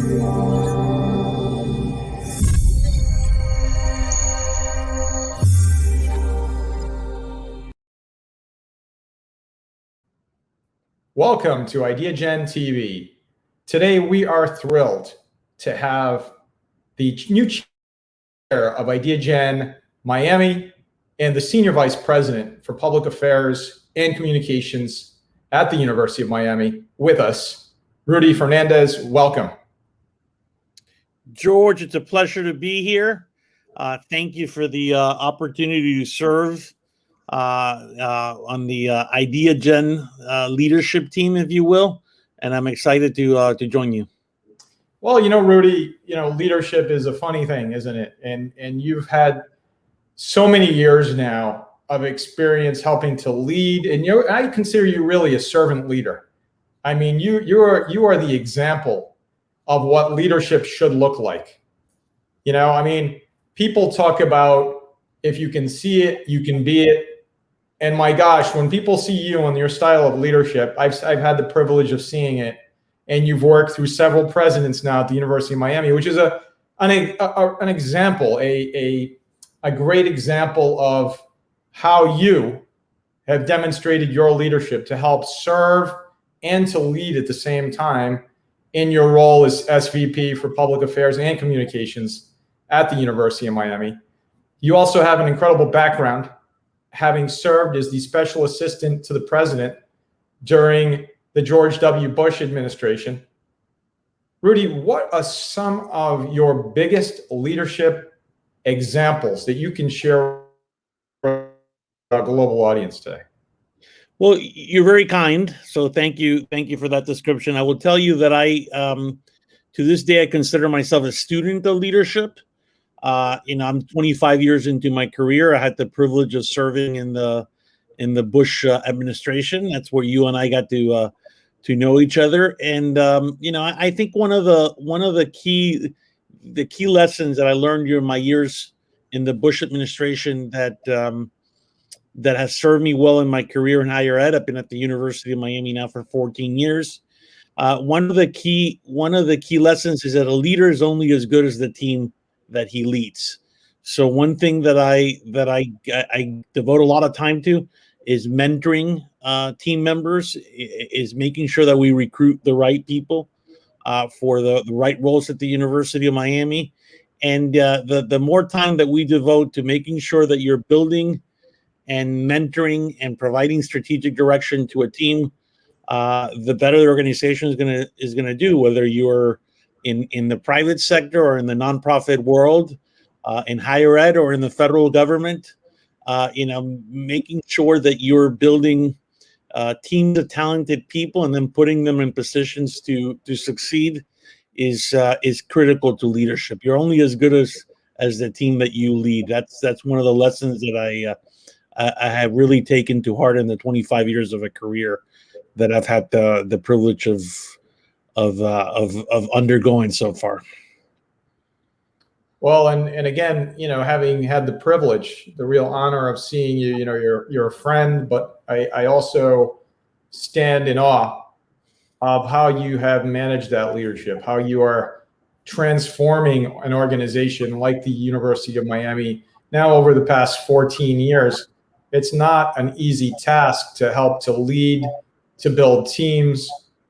Welcome to Ideagen TV. Today we are thrilled to have the new chair of Ideagen Miami and the senior vice president for public affairs and communications at the University of Miami with us, Rudy Fernandez. Welcome. George, it's a pleasure to be here. Thank you for the opportunity to serve on the Ideagen leadership team, if you will, and I'm excited to join you. Well, Rudy, leadership is a funny thing, isn't it? And you've had so many years now of experience helping to lead, and I consider you really a servant leader. I mean, you are the example of what leadership should look like. People talk about if you can see it, you can be it. And my gosh, when people see you and your style of leadership, I've had the privilege of seeing it. And you've worked through several presidents now at the University of Miami, which is an example, a great example of how you have demonstrated your leadership to help serve and to lead at the same time in your role as SVP for Public Affairs and Communications at the University of Miami. You also have an incredible background, having served as the special assistant to the president during the George W. Bush administration. Rudy, what are some of your biggest leadership examples that you can share with our global audience today? Well, you're very kind, so thank you for that description. I will tell you that to this day, I consider myself a student of leadership. I'm 25 years into my career. I had the privilege of serving in the Bush administration. That's where you and I got to know each other. And I think one of the key lessons that I learned during my years in the Bush administration that has served me well in my career in higher ed. I've been at the University of Miami now for 14 years. One of the key lessons is that a leader is only as good as the team that he leads. So one thing that I devote a lot of time to is mentoring team members, is making sure that we recruit the right people for the right roles at the University of Miami. And the more time that we devote to making sure that you're building and mentoring and providing strategic direction to a team, the better the organization is gonna do, whether you're in the private sector or in the nonprofit world, in higher ed or in the federal government. Making sure that you're building teams of talented people and then putting them in positions to succeed is critical to leadership. You're only as good as the team that you lead. That's one of the lessons that I have really taken to heart in the 25 years of a career that I've had the privilege of undergoing so far. Well, and again, having had the privilege, the real honor of seeing you, you're a friend, but I also stand in awe of how you have managed that leadership, how you are transforming an organization like the University of Miami now over the past 14 years. It's not an easy task to help to lead, to build teams,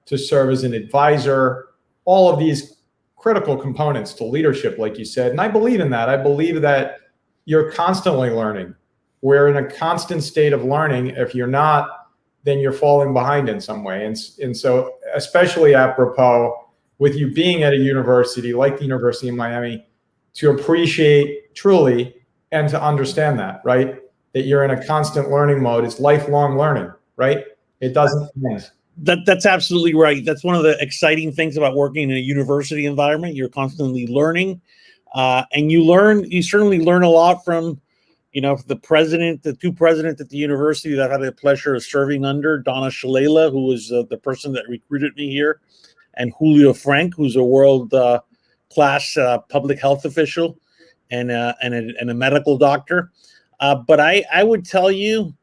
to serve as an advisor, all of these critical components to leadership, like you said. And I believe in that. I believe that you're constantly learning. We're in a constant state of learning. If you're not, then you're falling behind in some way. And so, especially apropos with you being at a university like the University of Miami, to appreciate truly and to understand that, right? That you're in a constant learning mode. It's lifelong learning, right? It doesn't end. That's absolutely right. That's one of the exciting things about working in a university environment. You're constantly learning, and you certainly learn a lot from, the two presidents at the university that I had the pleasure of serving under, Donna Shalala, who was the person that recruited me here, and Julio Frank, who's a world class public health official and a medical doctor. But I would tell you,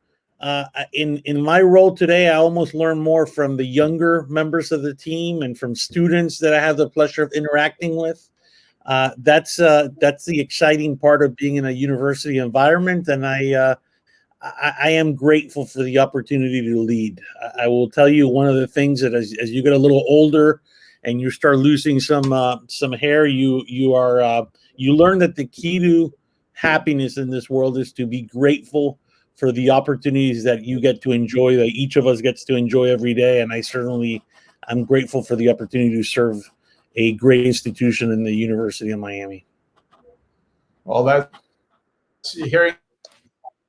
in my role today, I almost learn more from the younger members of the team and from students that I have the pleasure of interacting with. That's the exciting part of being in a university environment, and I am grateful for the opportunity to lead. I will tell you one of the things that as you get a little older and you start losing some hair, you learn that the key to happiness in this world is to be grateful for the opportunities that you get to enjoy, that each of us gets to enjoy every day. And I'm grateful for the opportunity to serve a great institution in the University of Miami. Well, hearing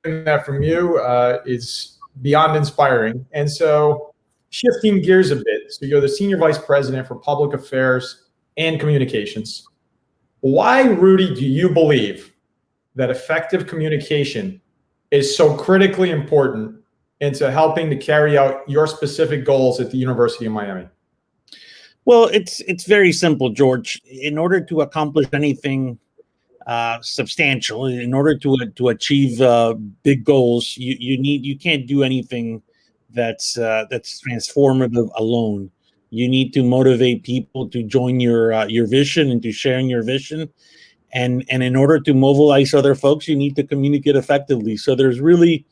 that from you is beyond inspiring. And so, shifting gears a bit, so you're the Senior Vice President for Public Affairs and Communications. Why, Rudy, do you believe that effective communication is so critically important into helping to carry out your specific goals at the University of Miami? Well, it's very simple, George. In order to accomplish anything substantial, in order to achieve big goals, you can't do anything that's transformative alone. You need to motivate people to join your vision and to sharing your vision. And in order to mobilize other folks, you need to communicate effectively. So there's really,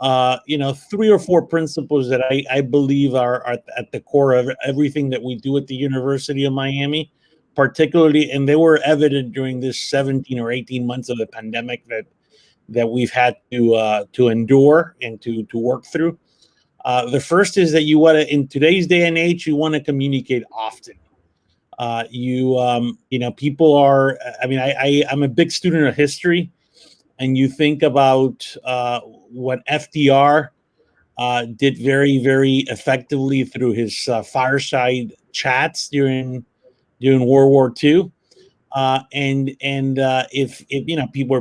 3 or 4 principles that I believe are at the core of everything that we do at the University of Miami, particularly, and they were evident during this 17 or 18 months of the pandemic that we've had to endure and to work through. The first is that you want to, in today's day and age, you want to communicate often. People are, I'm a big student of history, and you think about what FDR did very, very effectively through his fireside chats during World War II. If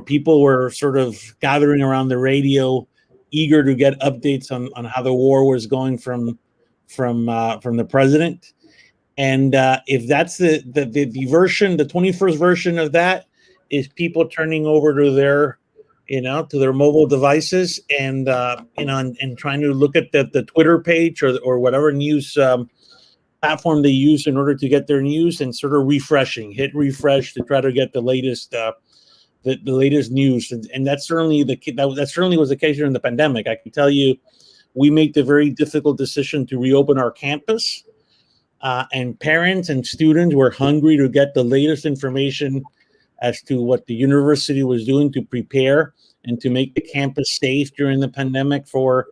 people were sort of gathering around the radio, eager to get updates on how the war was going from the president. And if that's the version, the 21st version of that is people turning over to their mobile devices and trying to look at the Twitter page or whatever news platform they use in order to get their news, and sort of hit refresh to try to get the latest the latest news. And that certainly was the case during the pandemic. I can tell you, we made the very difficult decision to reopen our campus. And parents and students were hungry to get the latest information as to what the university was doing to prepare and to make the campus safe during the pandemic for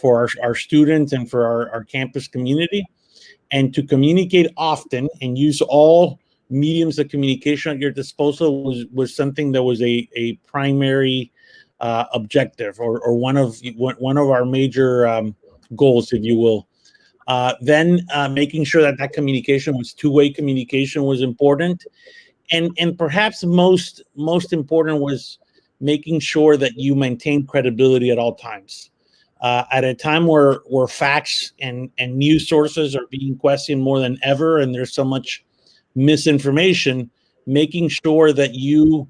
our students and for our campus community. And to communicate often and use all mediums of communication at your disposal was something that was a primary objective or one of our major goals, if you will. Then making sure that communication was two-way communication was important, and perhaps most important was making sure that you maintain credibility at all times. At a time where facts and news sources are being questioned more than ever, and there's so much misinformation, making sure that you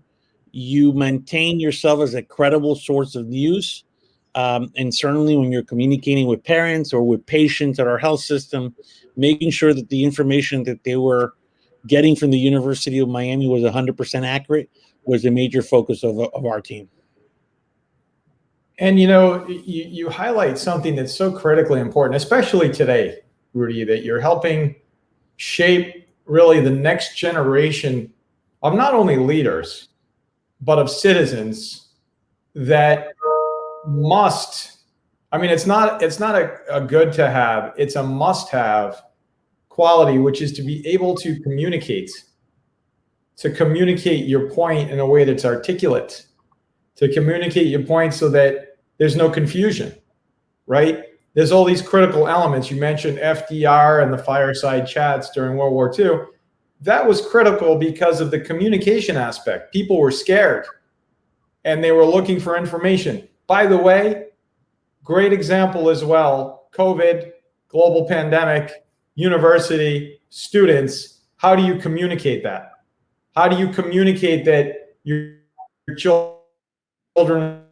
maintain yourself as a credible source of news. And certainly when you're communicating with parents or with patients at our health system, making sure that the information that they were getting from the University of Miami was 100% accurate was a major focus of our team. And you highlight something that's so critically important, especially today, Rudy, that you're helping shape really the next generation of not only leaders, but of citizens that it's not a good to have, it's a must have quality, which is to be able to communicate your point in a way that's articulate, to communicate your point so that there's no confusion, right? There's all these critical elements. You mentioned FDR and the fireside chats during World War II. That was critical because of the communication aspect. People were scared and they were looking for information. By the way, great example as well, COVID, global pandemic, university, students. How do you communicate that? How do you communicate that your children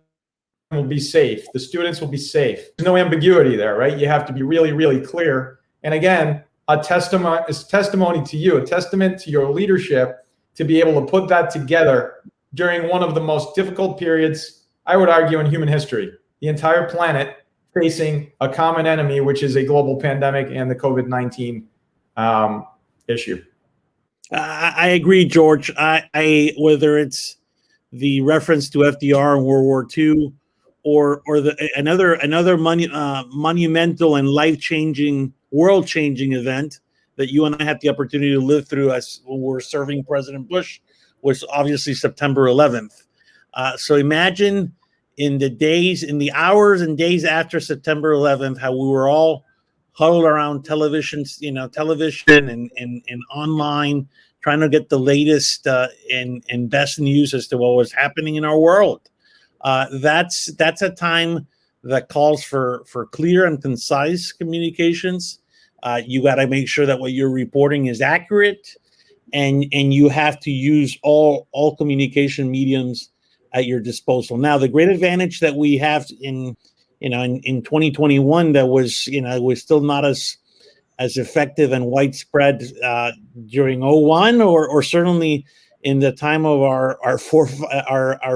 will be safe. The students will be safe. There's no ambiguity there, right? You have to be really, really clear. And again, a testimony to you, a testament to your leadership to be able to put that together during one of the most difficult periods, I would argue, in human history. The entire planet facing a common enemy, which is a global pandemic and the COVID-19 issue. I agree, George. I whether it's the reference to FDR in World War II, or another monumental and life-changing, world-changing event that you and I had the opportunity to live through as when we're serving President Bush was obviously September 11th. So imagine in the hours and days after September 11th, how we were all huddled around television and online, trying to get the latest and best news as to what was happening in our world. That's a time that calls for clear and concise communications. You got to make sure that what you're reporting is accurate, and you have to use all communication mediums at your disposal. Now, the great advantage that we have in 2021 that was still not as effective and widespread during 01 or certainly in the time of our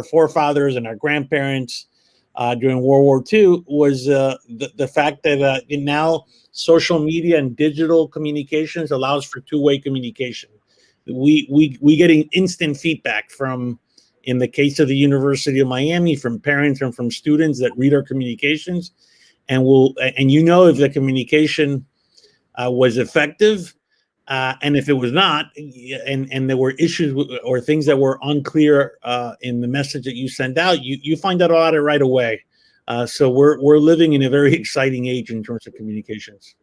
forefathers and our grandparents during World War II was the fact that now social media and digital communications allows for two-way communication. We getting instant feedback from, in the case of the University of Miami, from parents and from students that read our communications, and if the communication was effective, and if it was not, and there were issues or things that were unclear in the message that you send out, you find out about it right away. So we're living in a very exciting age in terms of communications.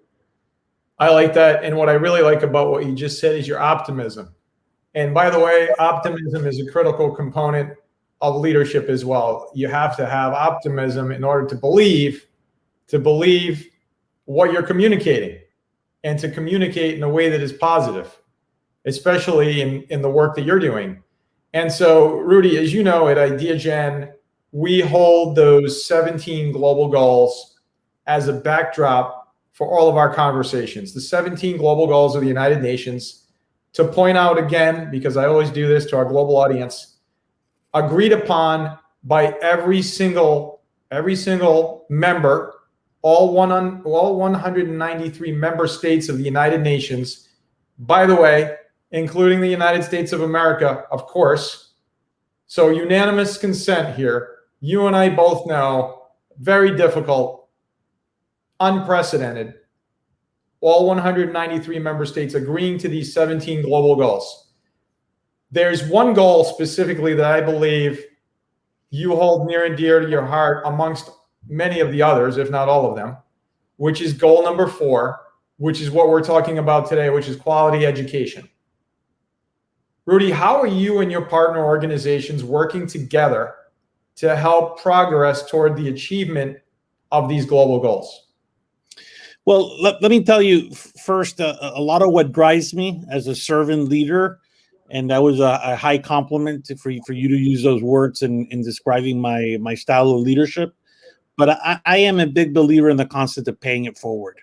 I like that. And what I really like about what you just said is your optimism. And by the way, optimism is a critical component of leadership as well. You have to have optimism in order to believe what you're communicating, and to communicate in a way that is positive, especially in the work that you're doing. And so, Rudy, as you know, at Ideagen, we hold those 17 global goals as a backdrop for all of our conversations. The 17 global goals of the United Nations, to point out again, because I always do this to our global audience, agreed upon by every single member, all 193 member states of the United Nations, by the way, including the United States of America, of course. So unanimous consent here. You and I both know, very difficult, unprecedented, all 193 member states agreeing to these 17 global goals. There's one goal specifically that I believe you hold near and dear to your heart amongst many of the others, if not all of them, which is goal number 4, which is what we're talking about today, which is quality education. Rudy, how are you and your partner organizations working together to help progress toward the achievement of these global goals? Well, let me tell you first, a lot of what drives me as a servant leader, and that was a high compliment for you to use those words in describing my style of leadership. But I am a big believer in the concept of paying it forward.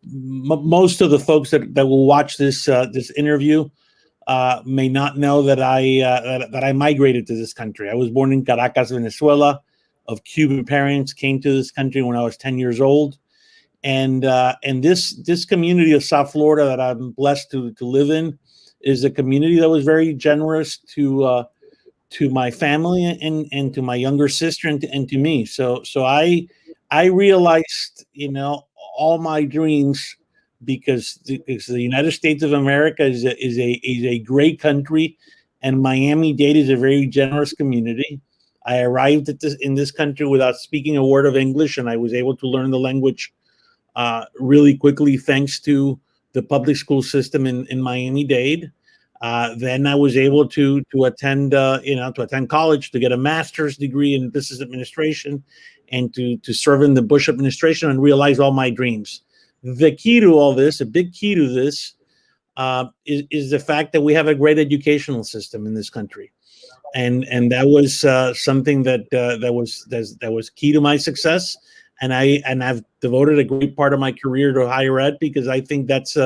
Most of the folks that will watch this interview may not know that I migrated to this country. I was born in Caracas, Venezuela, of Cuban parents, came to this country when I was 10 years old. And this community of South Florida that I'm blessed to live in is a community that was very generous to my family and to my younger sister and to me. So I realized, all my dreams, because the United States of America is a great country, and Miami-Dade is a very generous community. I arrived in this country without speaking a word of English, and I was able to learn the language really quickly thanks to the public school system in Miami-Dade. Then I was able to attend college, to get a master's degree in business administration, and to serve in the Bush administration and realize all my dreams. The key to all this, a big key to this, is the fact that we have a great educational system in this country. and that was something that was key to my success. And I've devoted a great part of my career to higher ed, because I think that's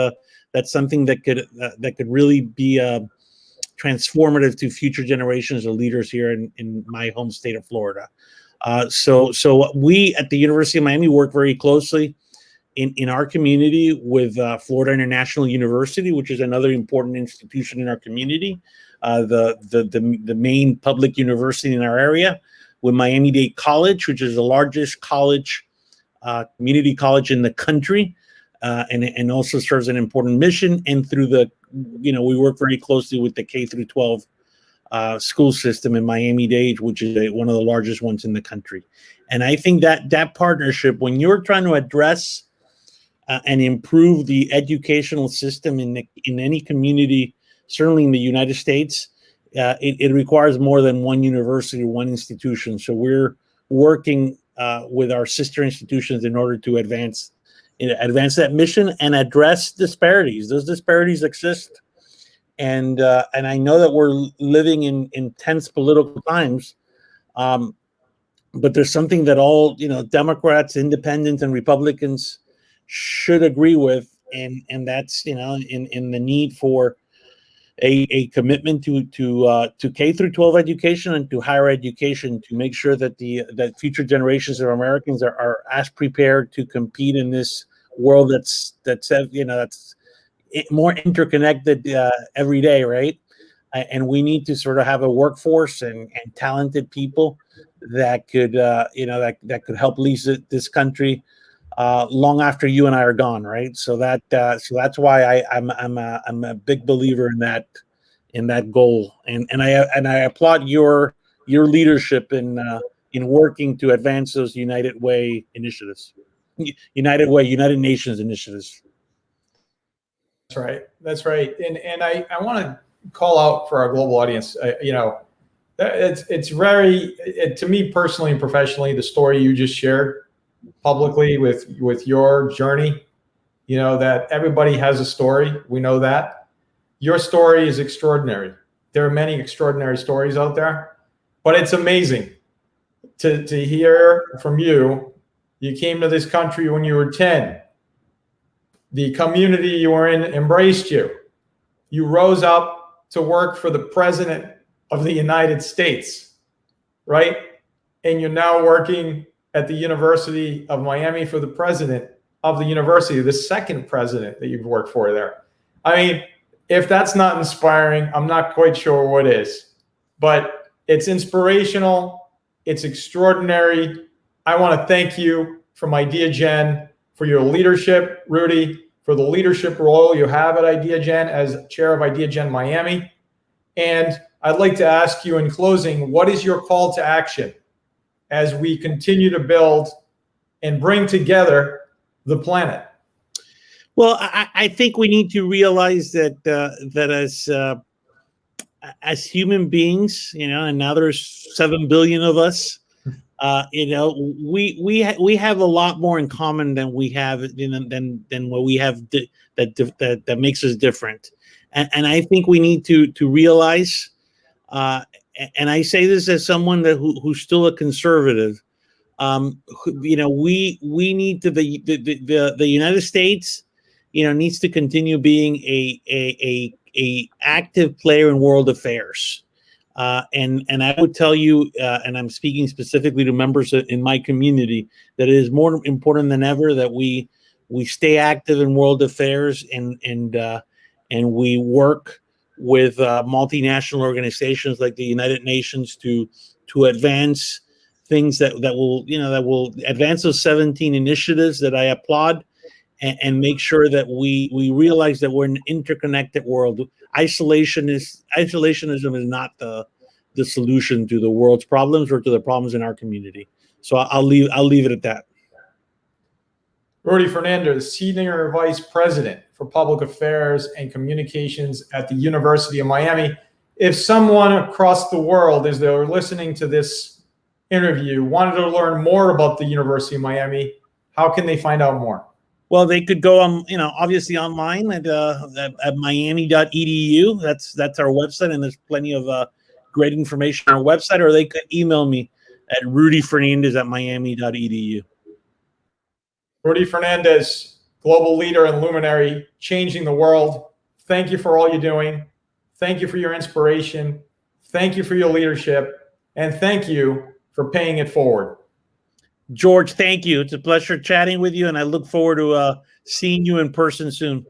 something that could really be transformative to future generations of leaders here in my home state of Florida. So we at the University of Miami work very closely in our community with Florida International University, which is another important institution in our community, the main public university in our area, with Miami-Dade College, which is the largest college, community college in the country, and also serves an important mission. And through we work very closely with the K through 12 school system in Miami-Dade, which is one of the largest ones in the country. And I think that partnership, when you're trying to address and improve the educational system in any community, certainly in the United States, it requires more than one university or one institution. So we're working with our sister institutions in order to advance that mission and address disparities. Those disparities exist, and I know that we're living in intense political times, but there's something that all Democrats, Independents, and Republicans should agree with, and that's in the need for a commitment to K through 12 education and to higher education, to make sure that that future generations of Americans are as prepared to compete in this world that's more interconnected every day, right? And we need to sort of have a workforce and talented people that could that could help lead this country long after you and I are gone, right? So that's why I'm a big believer in that goal, and I applaud your leadership in working to advance those United Way initiatives, United Nations initiatives. That's right. And I want to call out for our global audience. It's very, to me personally and professionally, the story you just shared publicly with your journey, that everybody has a story. We know that your story is extraordinary. There are many extraordinary stories out there, but it's amazing to hear from you. You came to this country when you were 10. The community you were in embraced you. You rose up to work for the president of the United States, right? And you're now working at the University of Miami for the president of the university, the second president that you've worked for there. I mean, if that's not inspiring, I'm not quite sure what is. But it's inspirational. It's extraordinary. I want to thank you from Ideagen for your leadership, Rudy, for the leadership role you have at Ideagen as chair of Ideagen Miami. And I'd like to ask you in closing, what is your call to action as we continue to build and bring together the planet? Well, I think we need to realize that as human beings, and now there's 7 billion of us. We have a lot more in common than we have than what we have that makes us different. And I think we need to realize, and I say this as someone who's still a conservative. We need to the United States, needs to continue being a active player in world affairs. And I would tell you, and I'm speaking specifically to members in my community, that it is more important than ever that we stay active in world affairs and we work with multinational organizations like the United Nations to advance things that will advance those 17 initiatives that I applaud, and make sure that we realize that we're in an interconnected world. Isolationism is not the solution to the world's problems or to the problems in our community. So I'll leave it at that. Rudy Fernandez, Senior Vice President for Public Affairs and Communications at the University of Miami. If someone across the world, as they're listening to this interview, wanted to learn more about the University of Miami, how can they find out more? Well, they could go on, obviously online at miami.edu. That's our website, and there's plenty of great information on our website, or they could email me at rudyfernandez@miami.edu. Rudy Fernandez, global leader and luminary, changing the world. Thank you for all you're doing. Thank you for your inspiration. Thank you for your leadership. And thank you for paying it forward. George, thank you. It's a pleasure chatting with you, and I look forward to seeing you in person soon.